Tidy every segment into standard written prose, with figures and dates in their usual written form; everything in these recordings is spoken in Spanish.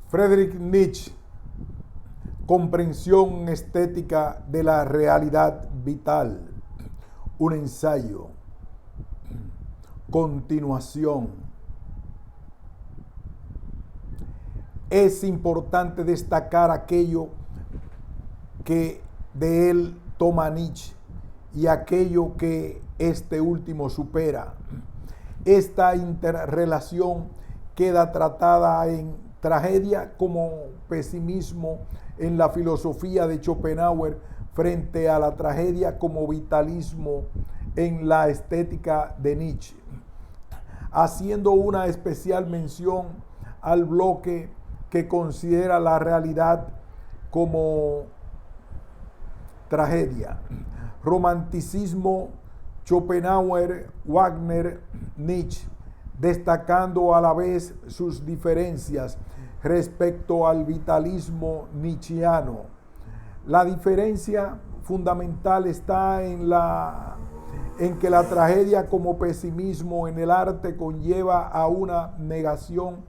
Friedrich Nietzsche, comprensión estética de la realidad vital, un ensayo, continuación. Es importante destacar aquello que de él toma Nietzsche y aquello que este último supera. Esta interrelación queda tratada en Tragedia como pesimismo en la filosofía de Schopenhauer frente a la tragedia como vitalismo en la estética de Nietzsche, haciendo una especial mención al bloque que considera la realidad como tragedia. Romanticismo, Schopenhauer, Wagner, Nietzsche, destacando a la vez sus diferencias respecto al vitalismo nietzscheano. La diferencia fundamental está en que la tragedia como pesimismo en el arte conlleva a una negación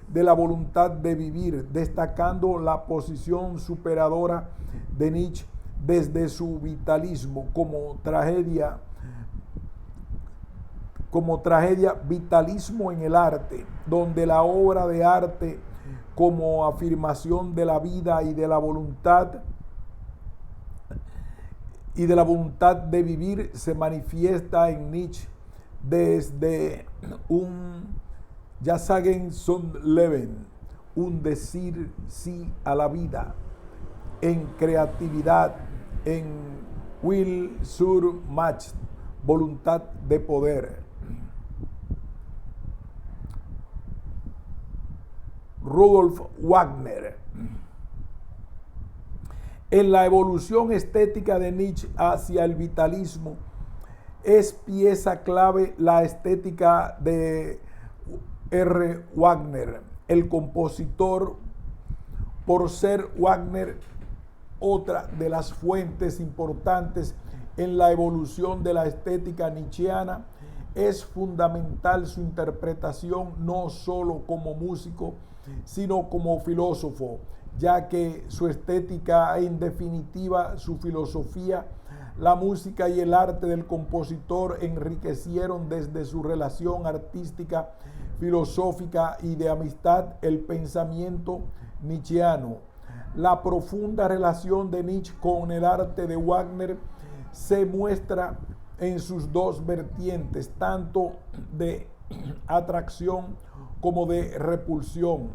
de la voluntad de vivir, destacando la posición superadora de Nietzsche desde su vitalismo como tragedia vitalismo en el arte, donde la obra de arte como afirmación de la vida y de la voluntad de vivir se manifiesta en Nietzsche desde un Ja sagen zum Leben, un decir sí a la vida, en creatividad, en Will zur Macht, voluntad de poder. Rudolf Wagner. En la evolución estética de Nietzsche hacia el vitalismo, es pieza clave la estética de R. Wagner, el compositor, por ser Wagner otra de las fuentes importantes en la evolución de la estética nietzscheana. Es fundamental su interpretación no solo como músico, sino como filósofo, ya que su estética, en definitiva su filosofía, la música y el arte del compositor enriquecieron desde su relación artística, filosófica y de amistad el pensamiento nietzscheano. La profunda relación de Nietzsche con el arte de Wagner se muestra en sus dos vertientes, tanto de atracción como de repulsión,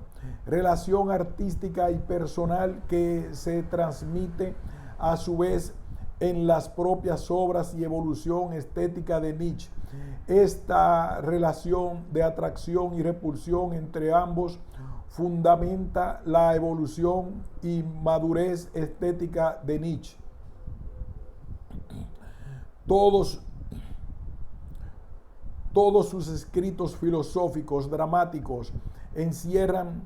relación artística y personal que se transmite a su vez en las propias obras y evolución estética de Nietzsche. Esta relación de atracción y repulsión entre ambos fundamenta la evolución y madurez estética de Nietzsche. Todos sus escritos filosóficos, dramáticos, encierran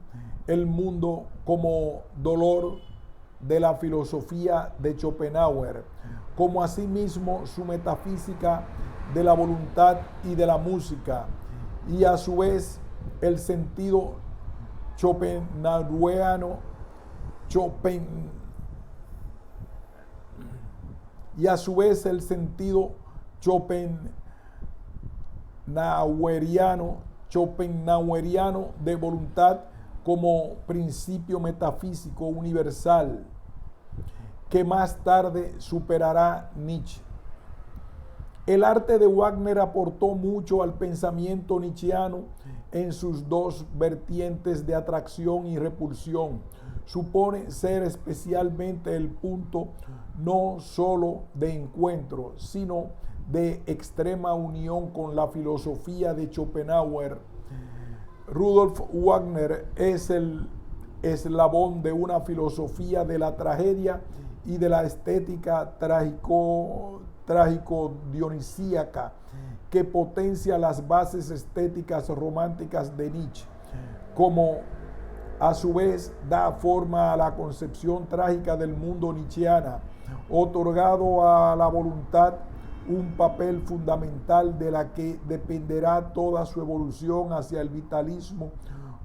el mundo como dolor de la filosofía de Schopenhauer, como asimismo su metafísica de la voluntad y de la música, y a su vez el sentido schopenhaueriano, schopenhaueriano de voluntad como principio metafísico universal que más tarde superará Nietzsche. El arte de Wagner aportó mucho al pensamiento nietzscheano en sus dos vertientes de atracción y repulsión. Supone ser especialmente el punto no solo de encuentro, sino de extrema unión con la filosofía de Schopenhauer. Rudolf Wagner es el eslabón de una filosofía de la tragedia y de la estética trágico-dionisíaca que potencia las bases estéticas románticas de Nietzsche, como a su vez da forma a la concepción trágica del mundo nietzscheana, otorgado a la voluntad un papel fundamental de la que dependerá toda su evolución hacia el vitalismo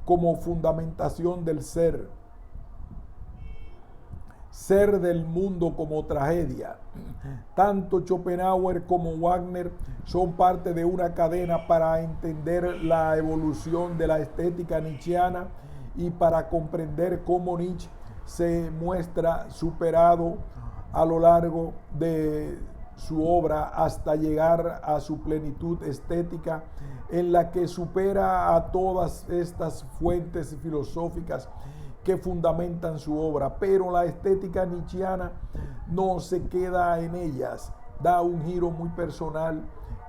como fundamentación del ser del mundo como tragedia. Tanto Schopenhauer como Wagner son parte de una cadena para entender la evolución de la estética nietzscheana y para comprender cómo Nietzsche se muestra superado a lo largo de su obra hasta llegar a su plenitud estética, en la que supera a todas estas fuentes filosóficas que fundamentan su obra. Pero la estética nietzscheana no se queda en ellas, da un giro muy personal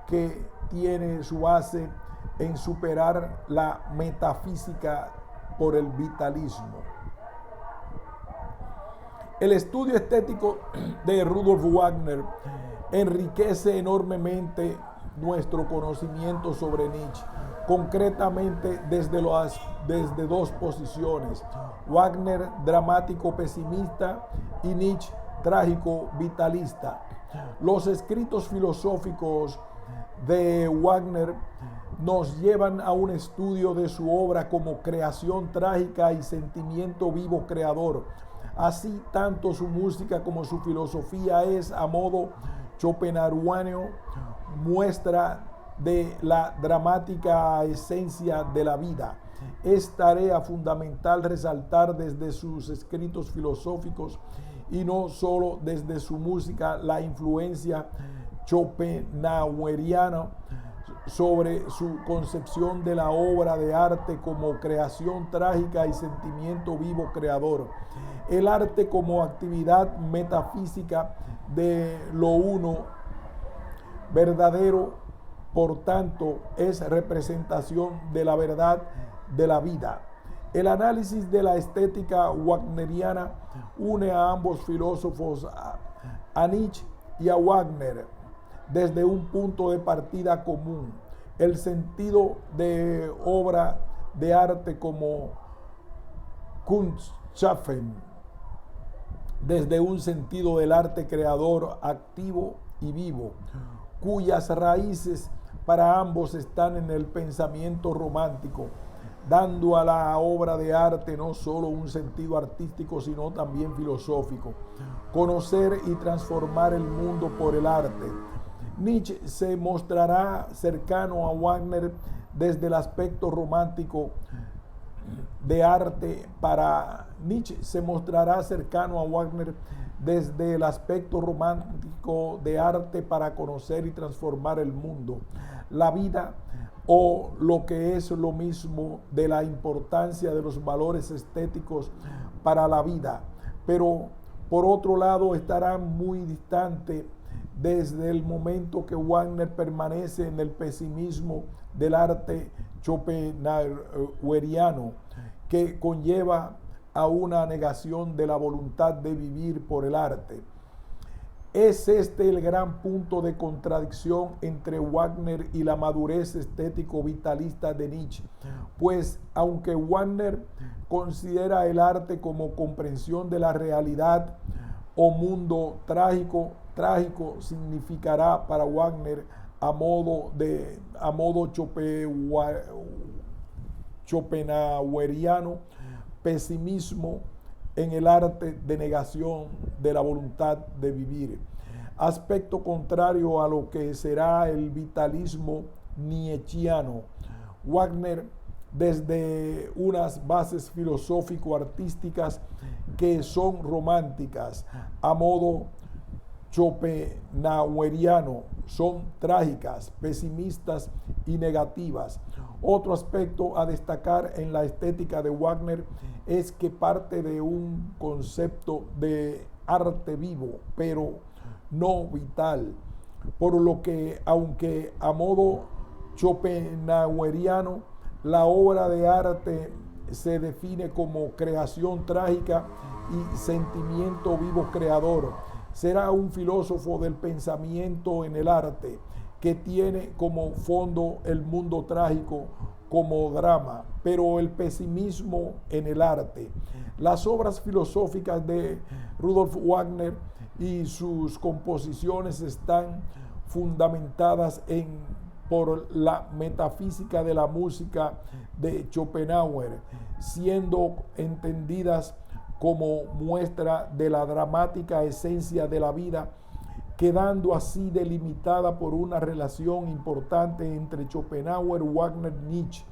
que tiene su base en superar la metafísica por el vitalismo. El estudio estético de Rudolf Wagner enriquece enormemente nuestro conocimiento sobre Nietzsche, concretamente desde dos posiciones: Wagner, dramático pesimista, y Nietzsche, trágico vitalista. Los escritos filosóficos de Wagner nos llevan a un estudio de su obra como creación trágica y sentimiento vivo creador. Así, tanto su música como su filosofía es, a modo schopenhaueriano, muestra de la dramática esencia de la vida. Es tarea fundamental resaltar desde sus escritos filosóficos y no solo desde su música la influencia schopenhaueriana sobre su concepción de la obra de arte como creación trágica y sentimiento vivo creador. El arte como actividad metafísica de lo uno verdadero, por tanto, es representación de la verdad de la vida. El análisis de la estética wagneriana une a ambos filósofos, a Nietzsche y a Wagner, desde un punto de partida común: el sentido de obra de arte como Kunstschaffen, desde un sentido del arte creador activo y vivo, cuyas raíces para ambos están en el pensamiento romántico, dando a la obra de arte no solo un sentido artístico, sino también filosófico. Conocer y transformar el mundo por el arte. Nietzsche se mostrará cercano a Wagner desde el aspecto romántico de arte para Nietzsche se mostrará cercano a Wagner desde el aspecto romántico de arte para conocer y transformar el mundo, la vida, o lo que es lo mismo, de la importancia de los valores estéticos para la vida. Pero por otro lado estará muy distante desde el momento que Wagner permanece en el pesimismo del arte schopenhaueriano, que conlleva a una negación de la voluntad de vivir por el arte. Es este el gran punto de contradicción entre Wagner y la madurez estético-vitalista de Nietzsche, pues aunque Wagner considera el arte como comprensión de la realidad o mundo trágico significará para Wagner a modo schopenhaueriano pesimismo en el arte de negación de la voluntad de vivir, aspecto contrario a lo que será el vitalismo nietzscheano. Wagner, desde unas bases filosófico-artísticas que son románticas, a modo schopenhaueriano, son trágicas, pesimistas y negativas. Otro aspecto a destacar en la estética de Wagner es que parte de un concepto de arte vivo, pero no vital, por lo que, aunque a modo schopenhaueriano, la obra de arte se define como creación trágica y sentimiento vivo creador, será un filósofo del pensamiento en el arte, que tiene como fondo el mundo trágico como drama, pero el pesimismo en el arte. Las obras filosóficas de Rudolf Wagner y sus composiciones están fundamentadas en por la metafísica de la música de Schopenhauer, siendo entendidas como muestra de la dramática esencia de la vida, quedando así delimitada por una relación importante entre Schopenhauer, Wagner, Nietzsche,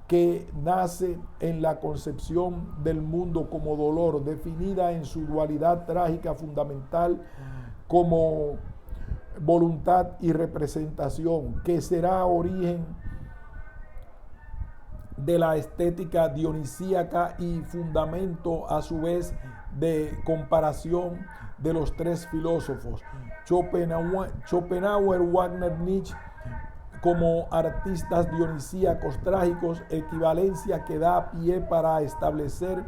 que nace en la concepción del mundo como dolor, definida en su dualidad trágica fundamental como voluntad y representación, que será origen de la estética dionisíaca y fundamento a su vez de comparación de los tres filósofos, Schopenhauer, Wagner, Nietzsche, como artistas dionisíacos trágicos, equivalencia que da pie para establecer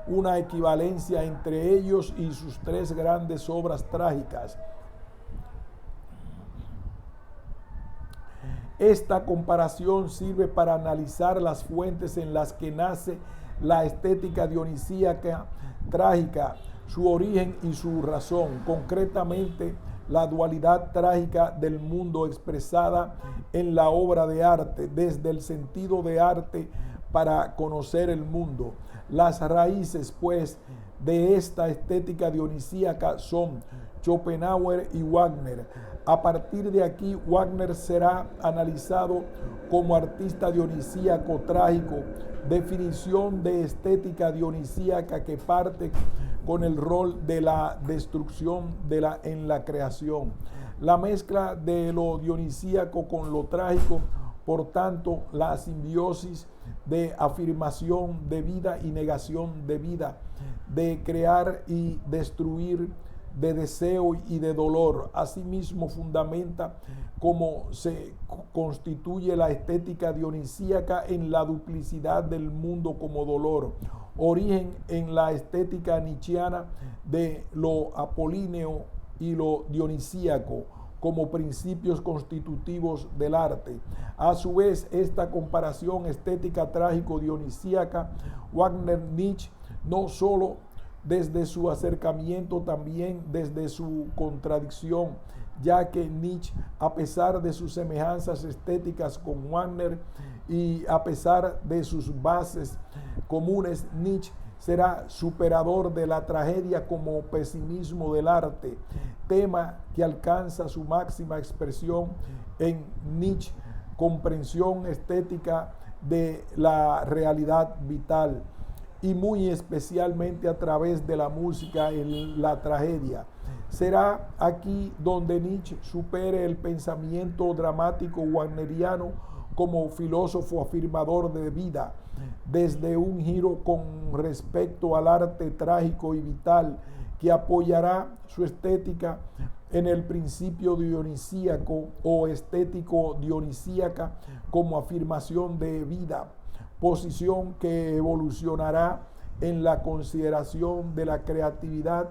una equivalencia entre ellos y sus tres grandes obras trágicas. Esta comparación sirve para analizar las fuentes en las que nace la estética dionisíaca trágica, su origen y su razón, concretamente la dualidad trágica del mundo expresada en la obra de arte, desde el sentido de arte para conocer el mundo. Las raíces, pues, de esta estética dionisíaca son Schopenhauer y Wagner. A partir de aquí, Wagner será analizado como artista dionisíaco trágico, definición de estética dionisíaca que parte con el rol de la destrucción en la creación. La mezcla de lo dionisíaco con lo trágico, por tanto, la simbiosis de afirmación de vida y negación de vida, de crear y destruir, de deseo y de dolor. Asimismo, fundamenta cómo se constituye la estética dionisíaca en la duplicidad del mundo como dolor, origen en la estética nietzscheana de lo apolíneo y lo dionisíaco como principios constitutivos del arte. A su vez, esta comparación estética trágico-dionisíaca, Wagner-Nietzsche, no solo desde su acercamiento, también desde su contradicción, ya que Nietzsche, a pesar de sus semejanzas estéticas con Wagner y a pesar de sus bases comunes, Nietzsche será superador de la tragedia como pesimismo del arte, tema que alcanza su máxima expresión en Nietzsche, comprensión estética de la realidad vital, y muy especialmente a través de la música en la tragedia. Será aquí donde Nietzsche supere el pensamiento dramático wagneriano como filósofo afirmador de vida, desde un giro con respecto al arte trágico y vital que apoyará su estética en el principio dionisíaco o estético dionisíaca como afirmación de vida, posición que evolucionará en la consideración de la creatividad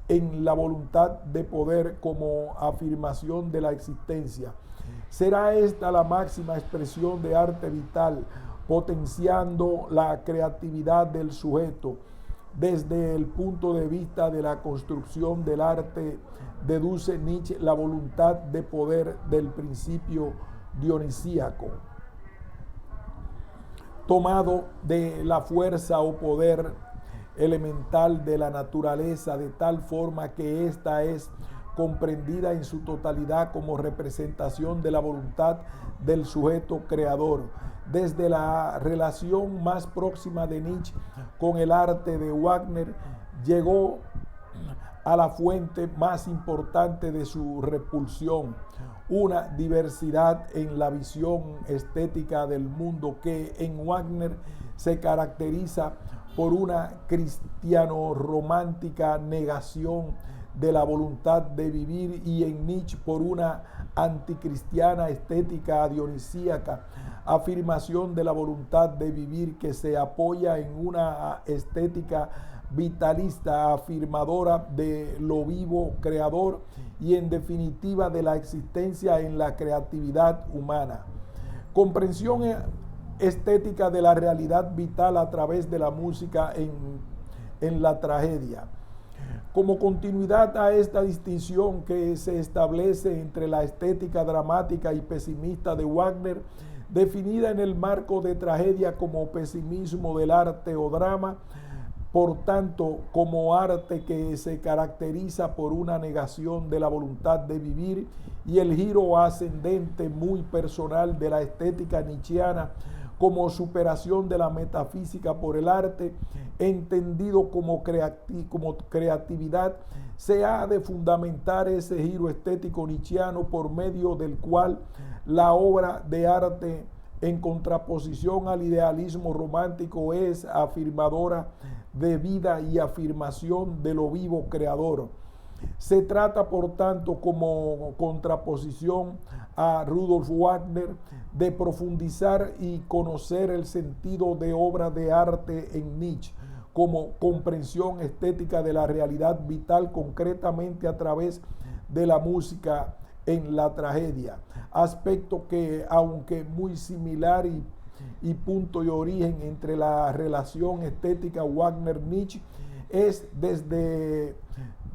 en la voluntad de poder como afirmación de la existencia. Será esta la máxima expresión de arte vital, potenciando la creatividad del sujeto. Desde el punto de vista de la construcción del arte, deduce Nietzsche la voluntad de poder del principio dionisíaco, tomado de la fuerza o poder elemental de la naturaleza, de tal forma que ésta es comprendida en su totalidad como representación de la voluntad del sujeto creador. Desde la relación más próxima de Nietzsche con el arte de Wagner, llegó a la fuente más importante de su repulsión, una diversidad en la visión estética del mundo que en Wagner se caracteriza por una cristiano-romántica negación de la voluntad de vivir, y en Nietzsche por una anticristiana estética dionisíaca, afirmación de la voluntad de vivir que se apoya en una estética vitalista, afirmadora de lo vivo creador y en definitiva de la existencia en la creatividad humana. Comprensión estética de la realidad vital a través de la música en la tragedia. Como continuidad a esta distinción que se establece entre la estética dramática y pesimista de Wagner, definida en el marco de tragedia como pesimismo del arte o drama, por tanto, como arte que se caracteriza por una negación de la voluntad de vivir y el giro ascendente muy personal de la estética nietzscheana, como superación de la metafísica por el arte, entendido como creatividad, se ha de fundamentar ese giro estético nietzscheano por medio del cual la obra de arte, en contraposición al idealismo romántico, es afirmadora de vida y afirmación de lo vivo creador. Se trata, por tanto, como contraposición a Rudolf Wagner, de profundizar y conocer el sentido de obra de arte en Nietzsche, como comprensión estética de la realidad vital, concretamente a través de la música en la tragedia. Aspecto que, aunque muy similar y punto de origen entre la relación estética Wagner-Nietzsche, es desde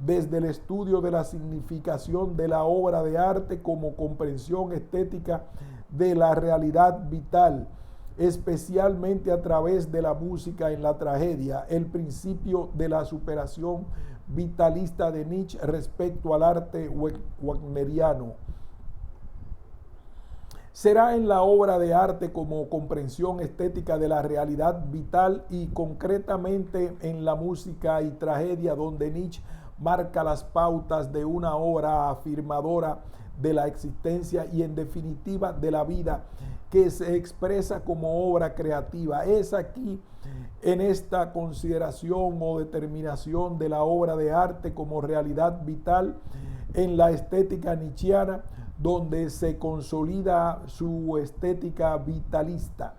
el estudio de la significación de la obra de arte como comprensión estética de la realidad vital, especialmente a través de la música en la tragedia, el principio de la superación vitalista de Nietzsche respecto al arte wagneriano. Será en la obra de arte como comprensión estética de la realidad vital y concretamente en la música y tragedia donde Nietzsche marca las pautas de una obra afirmadora de la existencia y en definitiva de la vida, que se expresa como obra creativa. Es aquí, en esta consideración o determinación de la obra de arte como realidad vital en la estética nietzscheana, donde se consolida su estética vitalista.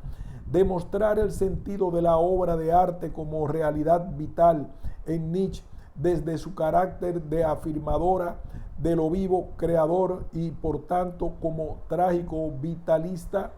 Demostrar el sentido de la obra de arte como realidad vital en Nietzsche desde su carácter de afirmadora de lo vivo creador y por tanto como trágico vitalista,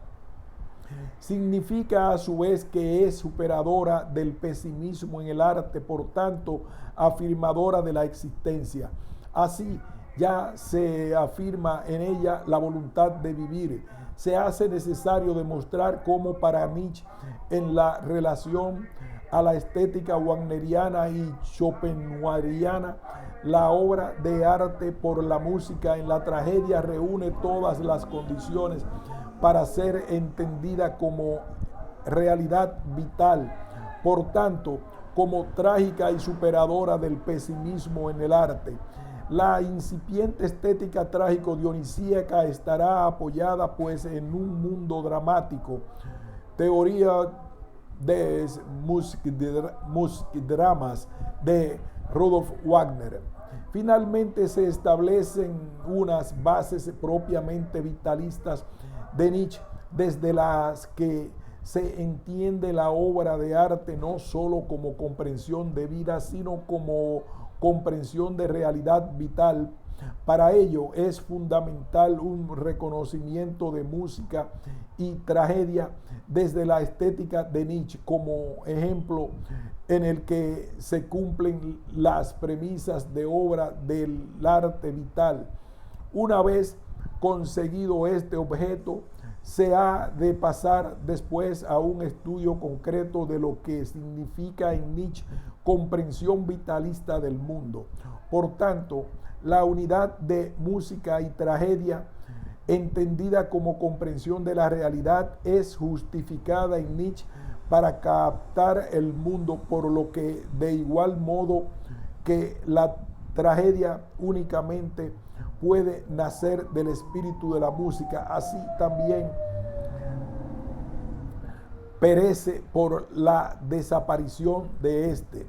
significa a su vez que es superadora del pesimismo en el arte, por tanto afirmadora de la existencia. Así ya se afirma en ella la voluntad de vivir. Se hace necesario demostrar cómo para Nietzsche, en la relación a la estética wagneriana y schopenhaueriana, la obra de arte por la música en la tragedia reúne todas las condiciones para ser entendida como realidad vital, por tanto, como trágica y superadora del pesimismo en el arte. La incipiente estética trágico-dionisíaca estará apoyada pues en un mundo dramático, teoría de Musikdramas de Rudolf Wagner. Finalmente se establecen unas bases propiamente vitalistas de Nietzsche, desde las que se entiende la obra de arte no solo como comprensión de vida, sino como comprensión de realidad vital. Para ello es fundamental un reconocimiento de música y tragedia desde la estética de Nietzsche como ejemplo en el que se cumplen las premisas de obra del arte vital. Una vez conseguido este objeto, se ha de pasar después a un estudio concreto de lo que significa en Nietzsche comprensión vitalista del mundo. Por tanto, la unidad de música y tragedia, entendida como comprensión de la realidad, es justificada en Nietzsche para captar el mundo, por lo que de igual modo que la tragedia únicamente puede nacer del espíritu de la música, así también perece por la desaparición de éste.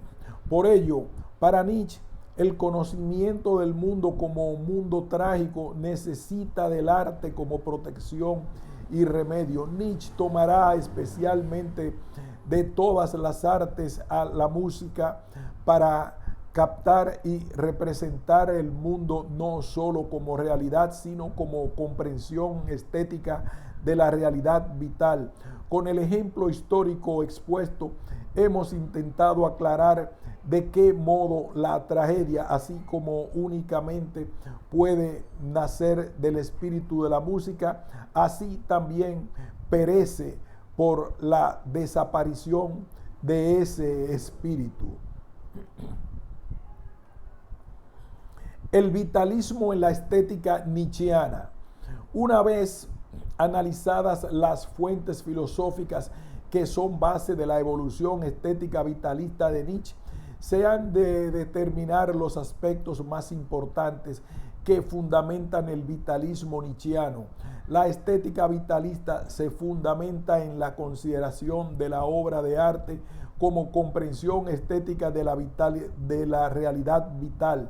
Por ello, para Nietzsche, el conocimiento del mundo como mundo trágico necesita del arte como protección y remedio. Nietzsche tomará especialmente de todas las artes a la música para captar y representar el mundo no solo como realidad, sino como comprensión estética de la realidad vital. Con el ejemplo histórico expuesto, hemos intentado aclarar de qué modo la tragedia, así como únicamente puede nacer del espíritu de la música, así también perece por la desaparición de ese espíritu. El vitalismo en la estética nietzscheana. Una vez analizadas las fuentes filosóficas que son base de la evolución estética vitalista de Nietzsche, se han de determinar los aspectos más importantes que fundamentan el vitalismo nietzscheano. La estética vitalista se fundamenta en la consideración de la obra de arte como comprensión estética de la realidad vital.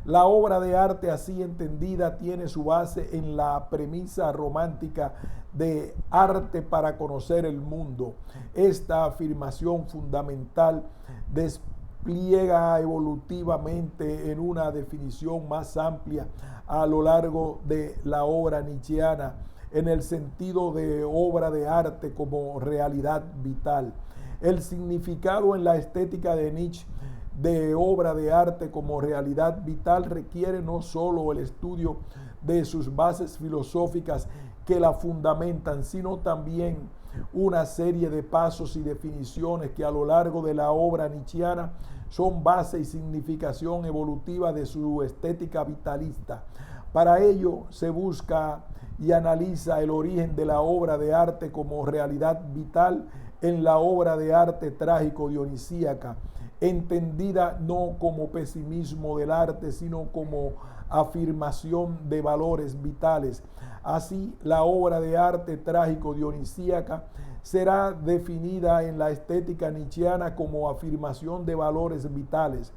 La obra de arte así entendida tiene su base en la premisa romántica de arte para conocer el mundo. Esta afirmación fundamental despliega evolutivamente en una definición más amplia a lo largo de la obra nietzscheana en el sentido de obra de arte como realidad vital. El significado en la estética de Nietzsche de obra de arte como realidad vital requiere no solo el estudio de sus bases filosóficas que la fundamentan, sino también una serie de pasos y definiciones que a lo largo de la obra nietzscheana son base y significación evolutiva de su estética vitalista. Para ello se busca y analiza el origen de la obra de arte como realidad vital en la obra de arte trágico-dionisíaca, entendida no como pesimismo del arte, sino como afirmación de valores vitales. Así, la obra de arte trágico-dionisíaca será definida en la estética nietzscheana como afirmación de valores vitales.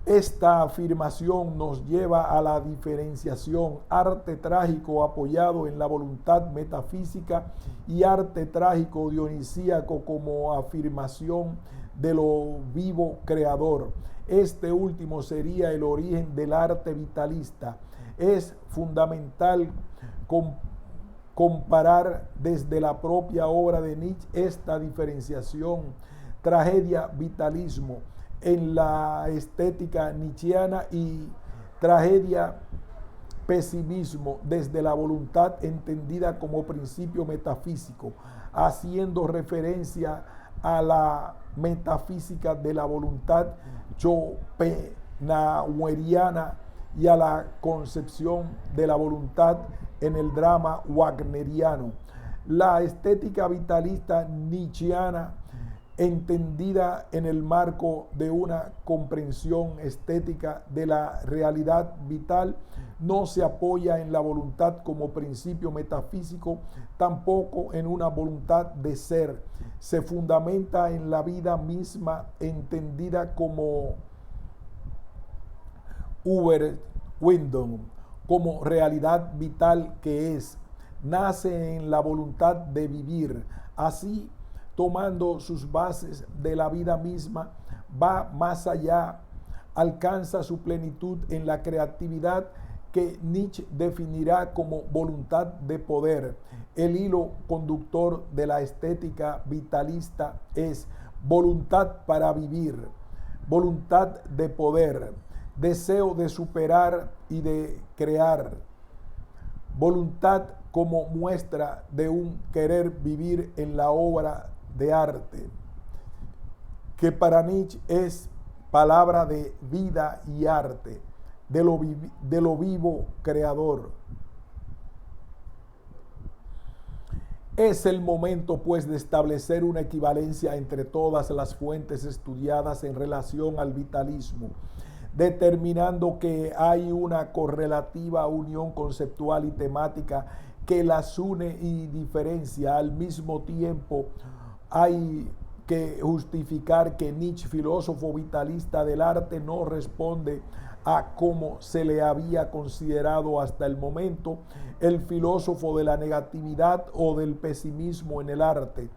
Esta afirmación nos lleva a la diferenciación arte trágico apoyado en la voluntad metafísica y arte trágico dionisíaco como afirmación de lo vivo creador. Este último sería el origen del arte vitalista. Es fundamental comparar desde la propia obra de Nietzsche esta diferenciación tragedia-vitalismo en la estética nietzscheana y tragedia-pesimismo desde la voluntad entendida como principio metafísico, haciendo referencia a la metafísica de la voluntad schopenhaueriana y a la concepción de la voluntad en el drama wagneriano. La estética vitalista nietzscheana, entendida en el marco de una comprensión estética de la realidad vital, no se apoya en la voluntad como principio metafísico, tampoco en una voluntad de ser. Se fundamenta en la vida misma entendida como Überwindung, como realidad vital que es. Nace en la voluntad de vivir. Así, tomando sus bases de la vida misma, va más allá, alcanza su plenitud en la creatividad que Nietzsche definirá como voluntad de poder. El hilo conductor de la estética vitalista es voluntad para vivir, voluntad de poder, deseo de superar y de crear, voluntad como muestra de un querer vivir en la obra de arte, que para Nietzsche es palabra de vida y arte, de lo vivo creador. Es el momento, pues, de establecer una equivalencia entre todas las fuentes estudiadas en relación al vitalismo, determinando que hay una correlativa unión conceptual y temática que las une y diferencia. Al mismo tiempo, hay que justificar que Nietzsche, filósofo vitalista del arte, no responde a cómo se le había considerado hasta el momento el filósofo de la negatividad o del pesimismo en el arte,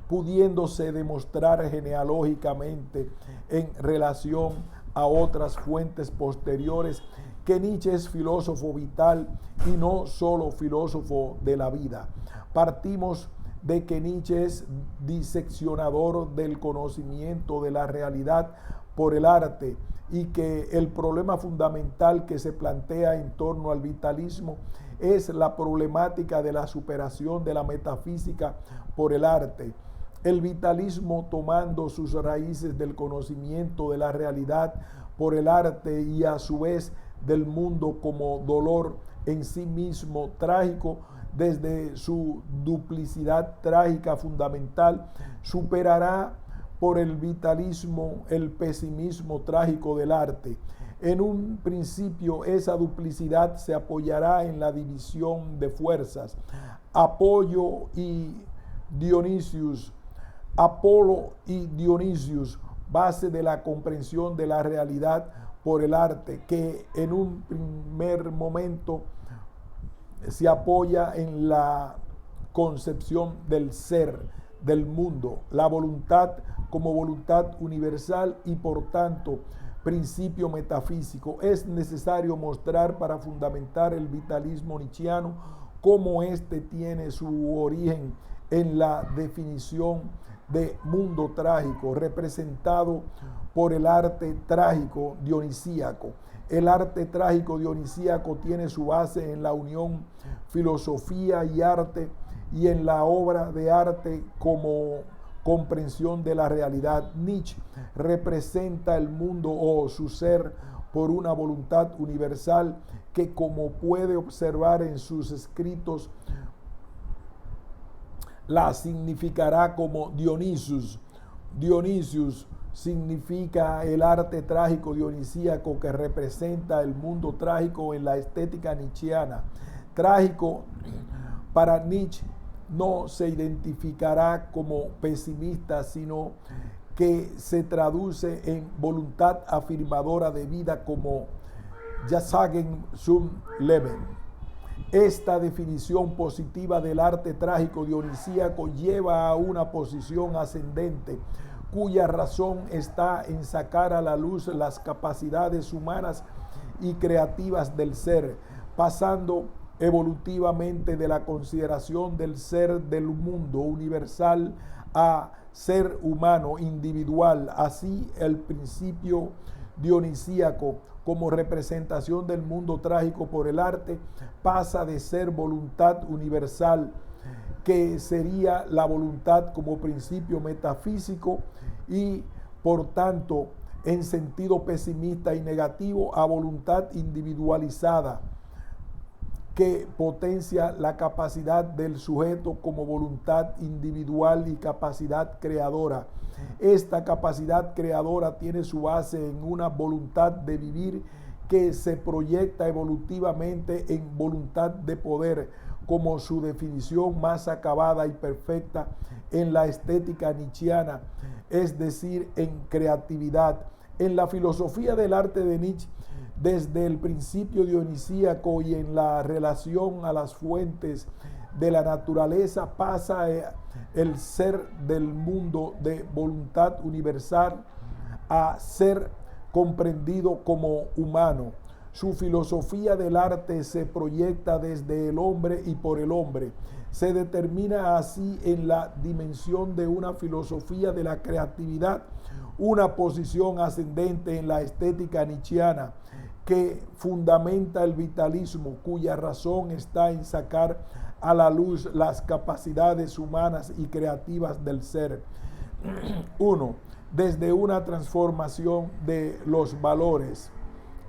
pudiéndose demostrar genealógicamente en relación a otras fuentes posteriores que Nietzsche es filósofo vital y no solo filósofo de la vida. Partimos de que Nietzsche es diseccionador del conocimiento de la realidad por el arte y que el problema fundamental que se plantea en torno al vitalismo es la problemática de la superación de la metafísica por el arte. El vitalismo, tomando sus raíces del conocimiento de la realidad por el arte y a su vez del mundo como dolor en sí mismo trágico, desde su duplicidad trágica fundamental, superará por el vitalismo el pesimismo trágico del arte. En un principio esa duplicidad se apoyará en la división de fuerzas. Apolo y Dionisius, base de la comprensión de la realidad por el arte, que en un primer momento se apoya en la concepción del ser, del mundo, la voluntad como voluntad universal y por tanto principio metafísico. Es necesario mostrar para fundamentar el vitalismo nietzscheano cómo éste tiene su origen en la definición de mundo trágico representado por el arte trágico dionisíaco. El arte trágico dionisíaco tiene su base en la unión filosofía y arte y en la obra de arte como comprensión de la realidad. Nietzsche representa el mundo o su ser por una voluntad universal que, como puede observar en sus escritos, la significará como Dionysus. Dionysius significa el arte trágico dionisíaco que representa el mundo trágico en la estética nietzscheana. Trágico para Nietzsche no se identificará como pesimista, sino que se traduce en voluntad afirmadora de vida como Ja sagen zum Leben. Esta definición positiva del arte trágico dionisíaco lleva a una posición ascendente, cuya razón está en sacar a la luz las capacidades humanas y creativas del ser, pasando evolutivamente de la consideración del ser del mundo universal a ser humano individual. Así, el principio dionisíaco como representación del mundo trágico por el arte pasa de ser voluntad universal, que sería la voluntad como principio metafísico y por tanto en sentido pesimista y negativo, a voluntad individualizada que potencia la capacidad del sujeto como voluntad individual y capacidad creadora. Esta capacidad creadora tiene su base en una voluntad de vivir que se proyecta evolutivamente en voluntad de poder, como su definición más acabada y perfecta en la estética nietzscheana, es decir, en creatividad. En la filosofía del arte de Nietzsche, desde el principio dionisíaco y en la relación a las fuentes de la naturaleza, pasa el ser del mundo de voluntad universal a ser comprendido como humano. Su filosofía del arte se proyecta desde el hombre y por el hombre. Se determina así en la dimensión de una filosofía de la creatividad, una posición ascendente en la estética nietzscheana que fundamenta el vitalismo, cuya razón está en sacar a la luz las capacidades humanas y creativas del ser. 1. Desde una transformación de los valores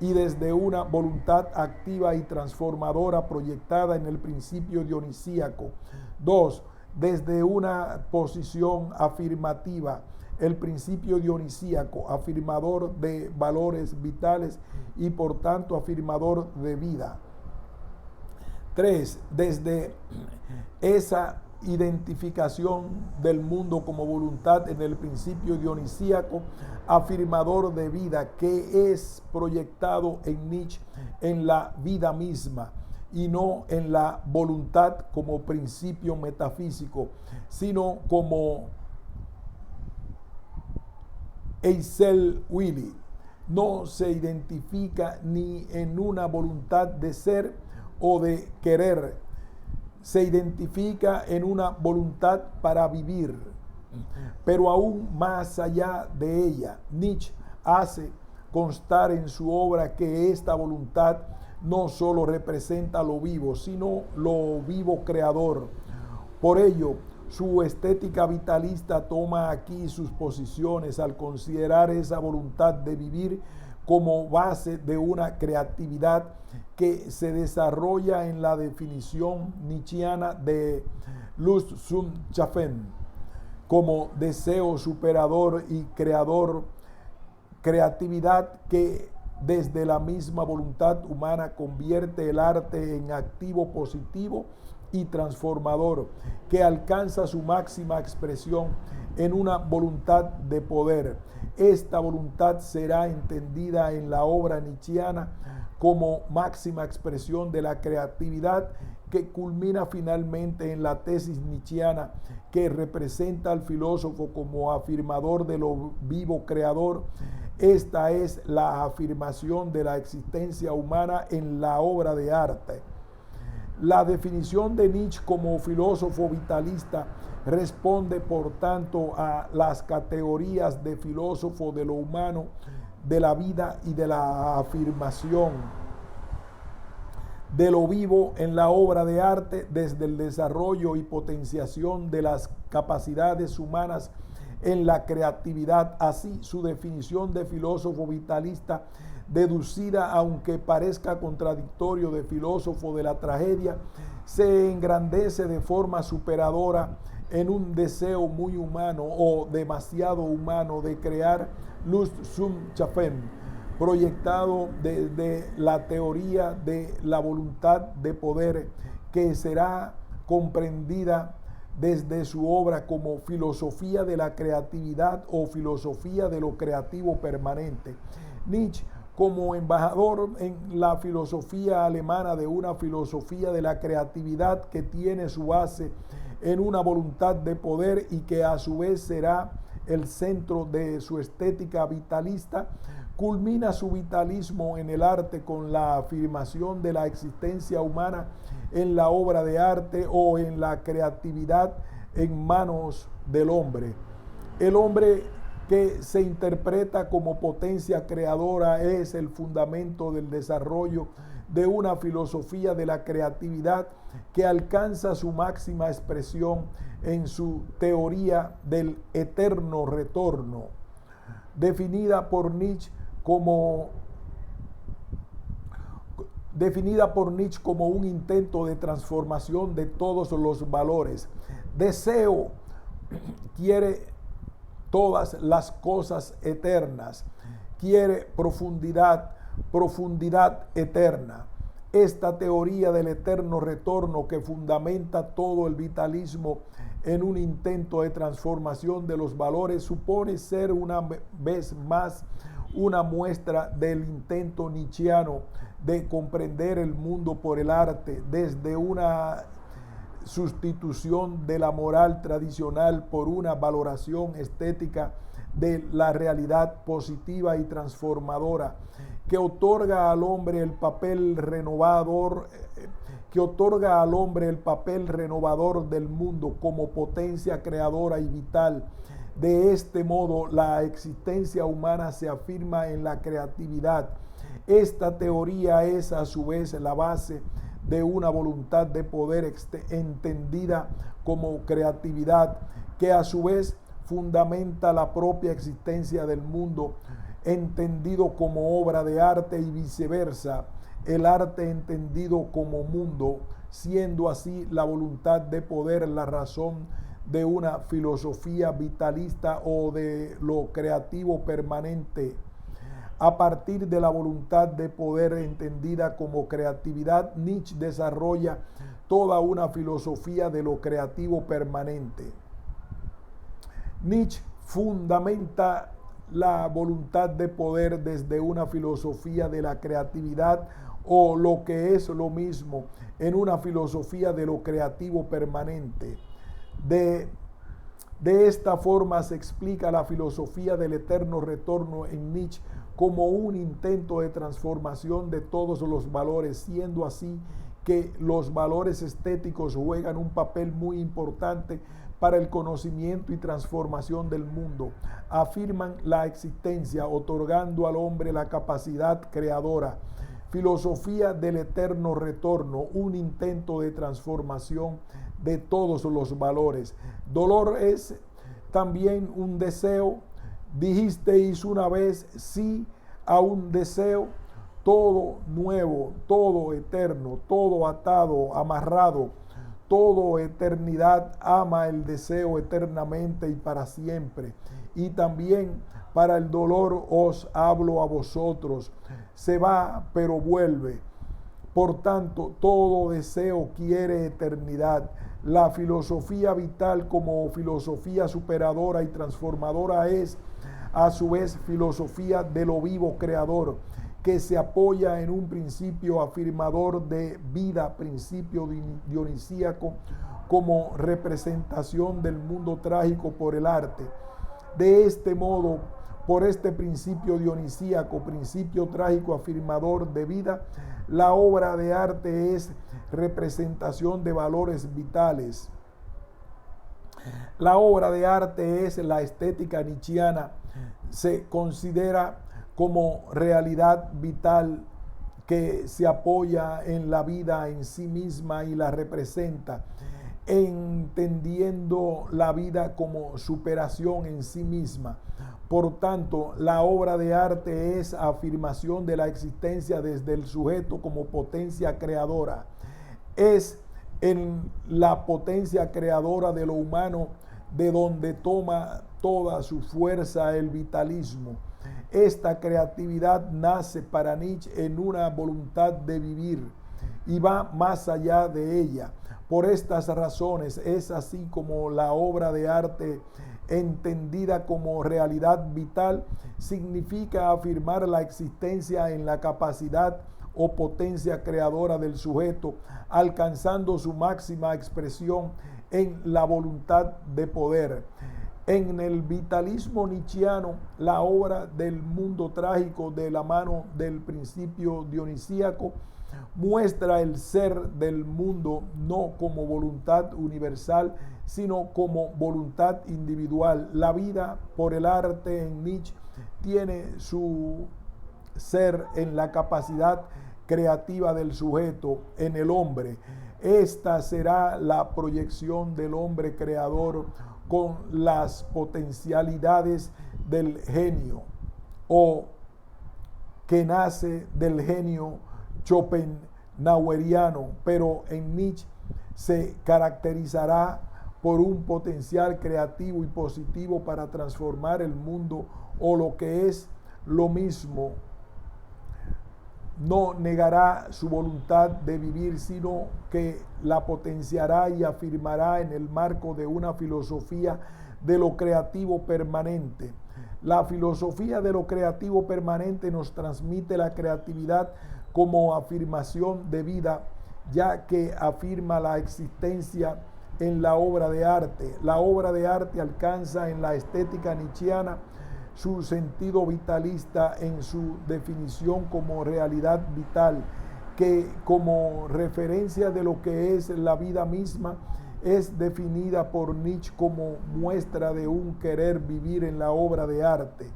y desde una voluntad activa y transformadora proyectada en el principio dionisíaco. 2. Desde una posición afirmativa, el principio dionisíaco, afirmador de valores vitales y por tanto afirmador de vida. 3. Desde esa identificación del mundo como voluntad en el principio dionisíaco, afirmador de vida, que es proyectado en Nietzsche en la vida misma y no en la voluntad como principio metafísico, sino como Eisel Willy, no se identifica ni en una voluntad de ser o de querer, se identifica en una voluntad para vivir. Pero aún más allá de ella, Nietzsche hace constar en su obra que esta voluntad no solo representa lo vivo, sino lo vivo creador. Por ello, su estética vitalista toma aquí sus posiciones al considerar esa voluntad de vivir como base de una creatividad que se desarrolla en la definición nietzscheana de Lust zum Schaffen, como deseo superador y creador, creatividad que desde la misma voluntad humana convierte el arte en activo positivo y transformador, que alcanza su máxima expresión en una voluntad de poder. Esta voluntad será entendida en la obra nietzscheana como máxima expresión de la creatividad, que culmina finalmente en la tesis nietzscheana que representa al filósofo como afirmador de lo vivo creador. Esta es la afirmación de la existencia humana en la obra de arte. La definición de Nietzsche como filósofo vitalista responde, por tanto, a las categorías de filósofo de lo humano, de la vida y de la afirmación de lo vivo en la obra de arte, desde el desarrollo y potenciación de las capacidades humanas en la creatividad. Así, su definición de filósofo vitalista, deducida, aunque parezca contradictorio, de filósofo de la tragedia, se engrandece de forma superadora en un deseo muy humano o demasiado humano de crear Lust zum Schaffen, proyectado desde la teoría de la voluntad de poder, que será comprendida desde su obra como filosofía de la creatividad o filosofía de lo creativo permanente. Nietzsche, como embajador en la filosofía alemana de una filosofía de la creatividad que tiene su base en una voluntad de poder y que a su vez será el centro de su estética vitalista, culmina su vitalismo en el arte con la afirmación de la existencia humana en la obra de arte o en la creatividad en manos del hombre. El hombre que se interpreta como potencia creadora es el fundamento del desarrollo de una filosofía de la creatividad que alcanza su máxima expresión en su teoría del eterno retorno, definida por Nietzsche como un intento de transformación de todos los valores. Deseo quiere todas las cosas eternas, quiere profundidad eterna. Esta teoría del eterno retorno, que fundamenta todo el vitalismo en un intento de transformación de los valores, supone ser una vez más una muestra del intento nietzscheano de comprender el mundo por el arte, desde una sustitución de la moral tradicional por una valoración estética de la realidad positiva y transformadora, que otorga al hombre el papel renovador del mundo como potencia creadora y vital. De este modo, la existencia humana se afirma en la creatividad. Esta teoría es a su vez la base de una voluntad de poder entendida como creatividad, que a su vez fundamenta la propia existencia del mundo, entendido como obra de arte, y viceversa, el arte entendido como mundo, siendo así la voluntad de poder la razón de una filosofía vitalista o de lo creativo permanente. A partir de la voluntad de poder entendida como creatividad, Nietzsche desarrolla toda una filosofía de lo creativo permanente. Nietzsche fundamenta la voluntad de poder desde una filosofía de la creatividad, o lo que es lo mismo, en una filosofía de lo creativo permanente. De De esta forma se explica la filosofía del eterno retorno en Nietzsche como un intento de transformación de todos los valores, siendo así que los valores estéticos juegan un papel muy importante para el conocimiento y transformación del mundo. Afirman la existencia, otorgando al hombre la capacidad creadora. Filosofía del eterno retorno, un intento de transformación de todos los valores. Dolor es también un deseo. Dijisteis una vez sí a un deseo, todo nuevo, todo eterno, todo atado, amarrado, todo eternidad ama el deseo eternamente y para siempre. Y también para el dolor os hablo a vosotros. Se va, pero vuelve. Por tanto, todo deseo quiere eternidad. La filosofía vital como filosofía superadora y transformadora es, a su vez, filosofía de lo vivo creador, que se apoya en un principio afirmador de vida, principio dionisíaco, como representación del mundo trágico por el arte. De este modo, por este principio dionisíaco, principio trágico afirmador de vida, la obra de arte es representación de valores vitales. La obra de arte es la estética nietzschiana. Se considera como realidad vital que se apoya en la vida en sí misma y la representa, entendiendo la vida como superación en sí misma. Por tanto, la obra de arte es afirmación de la existencia desde el sujeto como potencia creadora. Es en la potencia creadora de lo humano de donde toma toda su fuerza el vitalismo. Esta creatividad nace para Nietzsche en una voluntad de vivir y va más allá de ella. Por estas razones es así como la obra de arte, entendida como realidad vital, significa afirmar la existencia en la capacidad o potencia creadora del sujeto, alcanzando su máxima expresión en la voluntad de poder. En el vitalismo nietzschiano, la obra del mundo trágico de la mano del principio dionisíaco muestra el ser del mundo no como voluntad universal, sino como voluntad individual. La vida por el arte en Nietzsche tiene su ser en la capacidad creativa del sujeto, en el hombre. Esta será la proyección del hombre creador con las potencialidades del genio, o que nace del genio schopenhaueriano, pero en Nietzsche se caracterizará por un potencial creativo y positivo para transformar el mundo, o lo que es lo mismo, no negará su voluntad de vivir, sino que la potenciará y afirmará en el marco de una filosofía de lo creativo permanente. La filosofía de lo creativo permanente nos transmite la creatividad como afirmación de vida, ya que afirma la existencia en la obra de arte. La obra de arte alcanza en la estética nietzschiana su sentido vitalista en su definición como realidad vital, que como referencia de lo que es la vida misma es definida por Nietzsche como muestra de un querer vivir en la obra de arte.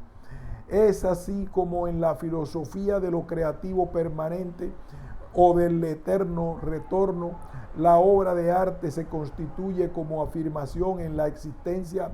Es así como en la filosofía de lo creativo permanente o del eterno retorno, la obra de arte se constituye como afirmación en la existencia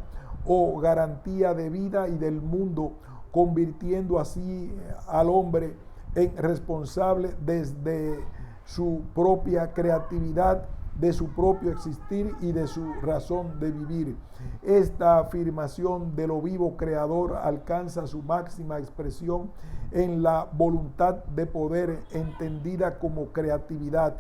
o garantía de vida y del mundo, convirtiendo así al hombre en responsable desde su propia creatividad, de su propio existir y de su razón de vivir. Esta afirmación de lo vivo creador alcanza su máxima expresión en la voluntad de poder, entendida como creatividad.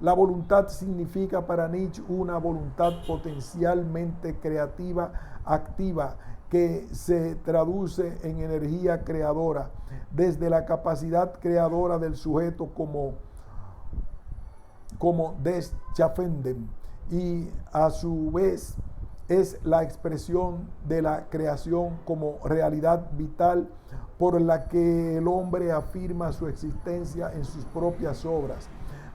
La voluntad significa para Nietzsche una voluntad potencialmente creativa, activa, que se traduce en energía creadora, desde la capacidad creadora del sujeto como des Schaffenden, y a su vez es la expresión de la creación como realidad vital por la que el hombre afirma su existencia en sus propias obras.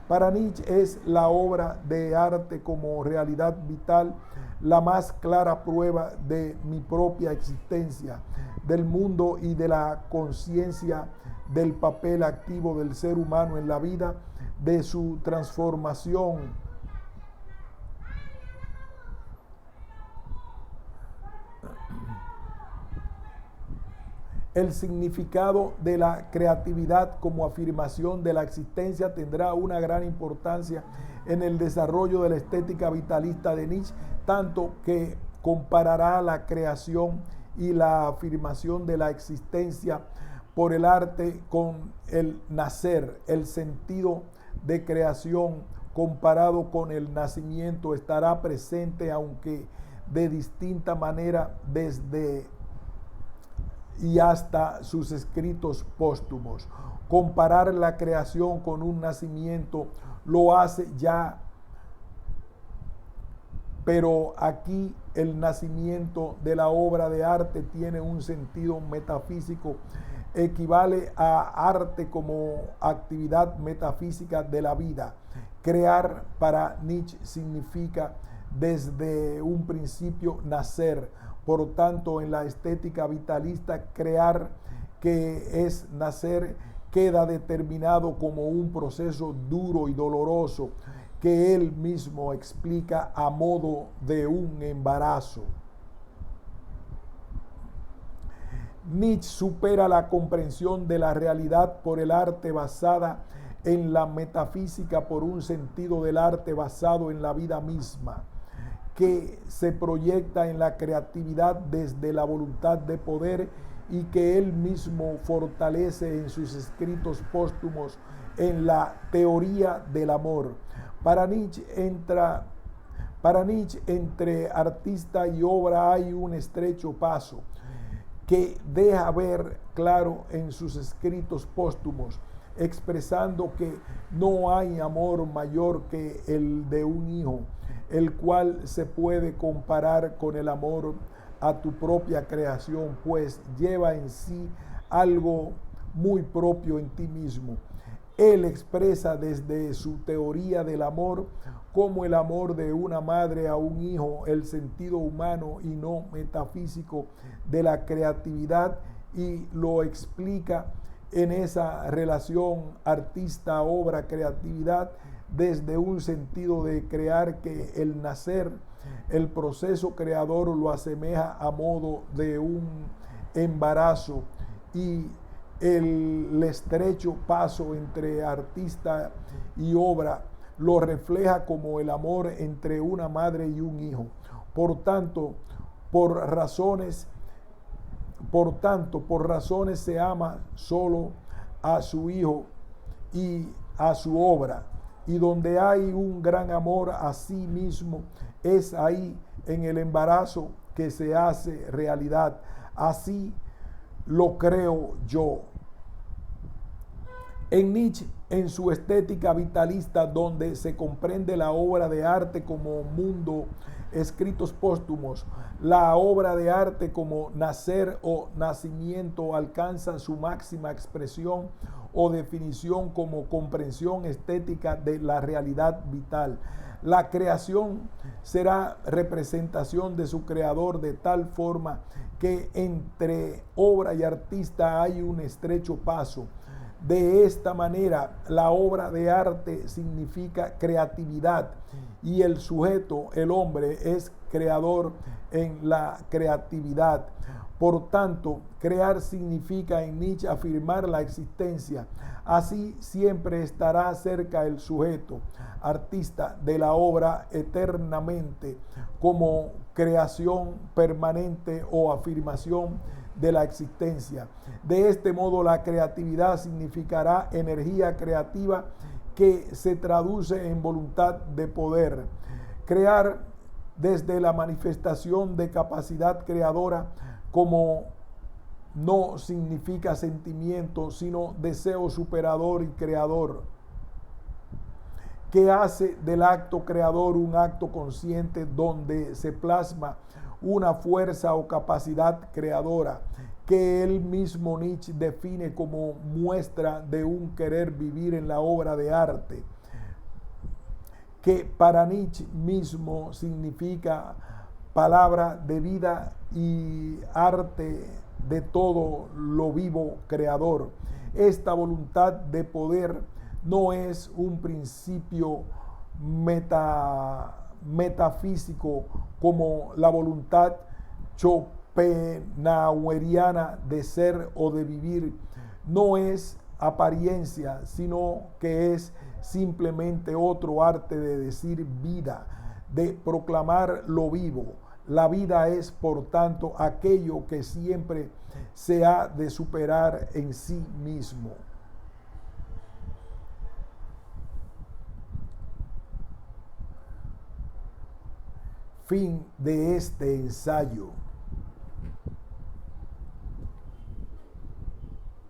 Para Nietzsche es la obra de arte como realidad vital la más clara prueba de mi propia existencia, del mundo y de la conciencia del papel activo del ser humano en la vida, de su transformación el significado de la creatividad como afirmación de la existencia tendrá una gran importancia en el desarrollo de la estética vitalista de Nietzsche, tanto que comparará la creación y la afirmación de la existencia por el arte con el nacer. El sentido de creación comparado con el nacimiento estará presente, aunque de distinta manera, desde y hasta sus escritos póstumos. Comparar la creación con un nacimiento lo hace ya, pero aquí el nacimiento de la obra de arte tiene un sentido metafísico, equivale a arte como actividad metafísica de la vida. Crear para Nietzsche significa desde un principio nacer. Por tanto, en la estética vitalista, crear, que es nacer, queda determinado como un proceso duro y doloroso que él mismo explica a modo de un embarazo. Nietzsche supera la comprensión de la realidad por el arte basada en la metafísica por un sentido del arte basado en la vida misma, que se proyecta en la creatividad desde la voluntad de poder y que él mismo fortalece en sus escritos póstumos en la teoría del amor. Para Nietzsche, entre artista y obra hay un estrecho paso que deja ver claro en sus escritos póstumos, expresando que no hay amor mayor que el de un hijo, el cual se puede comparar con el amor a tu propia creación, pues lleva en sí algo muy propio en ti mismo. Él expresa desde su teoría del amor como el amor de una madre a un hijo, el sentido humano y no metafísico de la creatividad, y lo explica en esa relación artista-obra-creatividad desde un sentido de crear que el nacer, el proceso creador lo asemeja a modo de un embarazo, y el estrecho paso entre artista y obra lo refleja como el amor entre una madre y un hijo. Por razones se ama solo a su hijo y a su obra, y donde hay un gran amor a sí mismo, es ahí en el embarazo que se hace realidad. Así lo creo yo. En Nietzsche, en su estética vitalista, donde se comprende la obra de arte como mundo, escritos póstumos, la obra de arte como nacer o nacimiento alcanza su máxima expresión o definición como comprensión estética de la realidad vital. La creación será representación de su creador de tal forma que entre obra y artista hay un estrecho paso. De esta manera, la obra de arte significa creatividad y el sujeto, el hombre, es creador en la creatividad. Por tanto, crear significa en Nietzsche afirmar la existencia. Así siempre estará cerca el sujeto, artista de la obra eternamente, como creación permanente o afirmación de la existencia. De este modo, la creatividad significará energía creativa que se traduce en voluntad de poder. Crear desde la manifestación de capacidad creadora como no significa sentimiento, sino deseo superador y creador, que hace del acto creador un acto consciente donde se plasma una fuerza o capacidad creadora que él mismo Nietzsche define como muestra de un querer vivir en la obra de arte, que para Nietzsche mismo significa palabra de vida y arte de todo lo vivo creador. Esta voluntad de poder no es un principio metafísico como la voluntad schopenhaueriana de ser o de vivir. No es apariencia, sino que es simplemente otro arte de decir vida, de proclamar lo vivo. La vida es, por tanto, aquello que siempre se ha de superar en sí mismo. Fin de este ensayo.